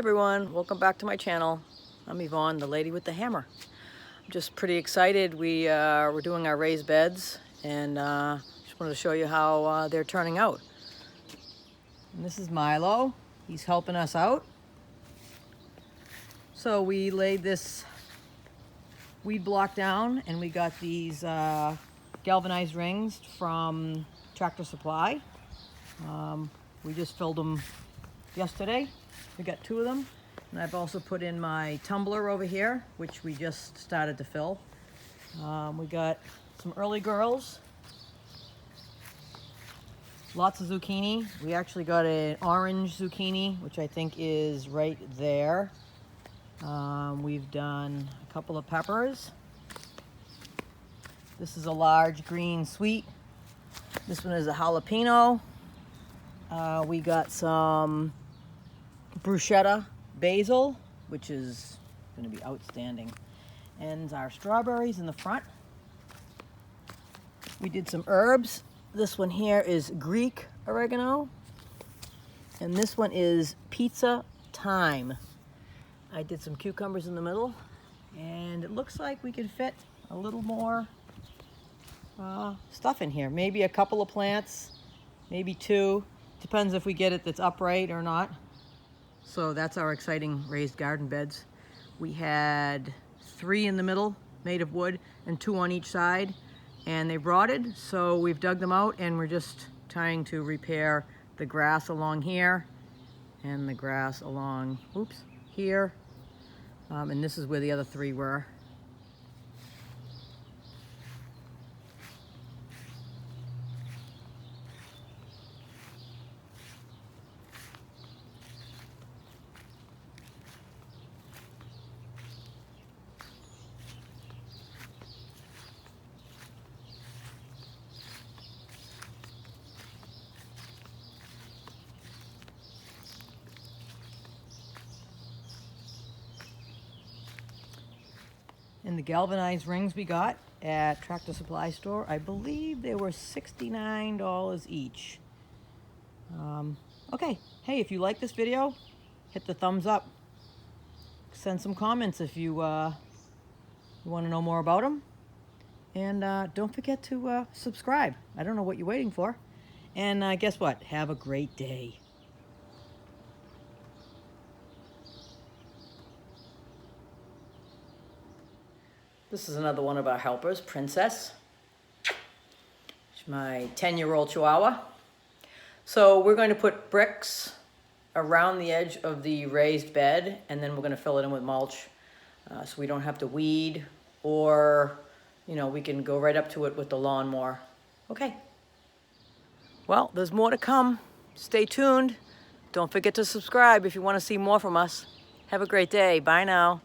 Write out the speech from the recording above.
everyone, welcome back to my channel. I'm Yvonne, the lady with the hammer. I'm just pretty excited. We're doing our raised beds, and just wanted to show you how they're turning out. And this is Milo. He's helping us out. So we laid this weed block down, and we got these galvanized rings from Tractor Supply. We just filled them yesterday. We got 2 of them, and I've also put in my tumbler over here, which we just started to fill. We got some early girls, lots of zucchini. We actually got an orange zucchini, which I think is right there. We've done a couple of peppers. This is a large green sweet. This one is a jalapeno. We got some bruschetta basil, which is going to be outstanding. And our strawberries in the front. We did some herbs. This one here is Greek oregano. And this one is pizza thyme. I did some cucumbers in the middle. And it looks like we could fit a little more stuff in here. Maybe a couple of plants, maybe 2. Depends if we get it that's upright or not. So that's our exciting raised garden beds. We had 3 in the middle made of wood and 2 on each side, and they rotted, so we've dug them out and we're just trying to repair the grass along here and the grass along, here. And this is where the other 3 were. And the galvanized rings we got at Tractor Supply store, I believe they were $69 each. Okay, hey, if you like this video, hit the thumbs up. Send some comments if you want to know more about them. And don't forget to subscribe. I don't know what you're waiting for. And guess what? Have a great day. This is another one of our helpers, Princess. She's my 10-year-old Chihuahua. So we're going to put bricks around the edge of the raised bed, and then we're going to fill it in with mulch, so we don't have to weed, or, we can go right up to it with the lawnmower. Okay. Well, there's more to come. Stay tuned. Don't forget to subscribe if you want to see more from us. Have a great day. Bye now.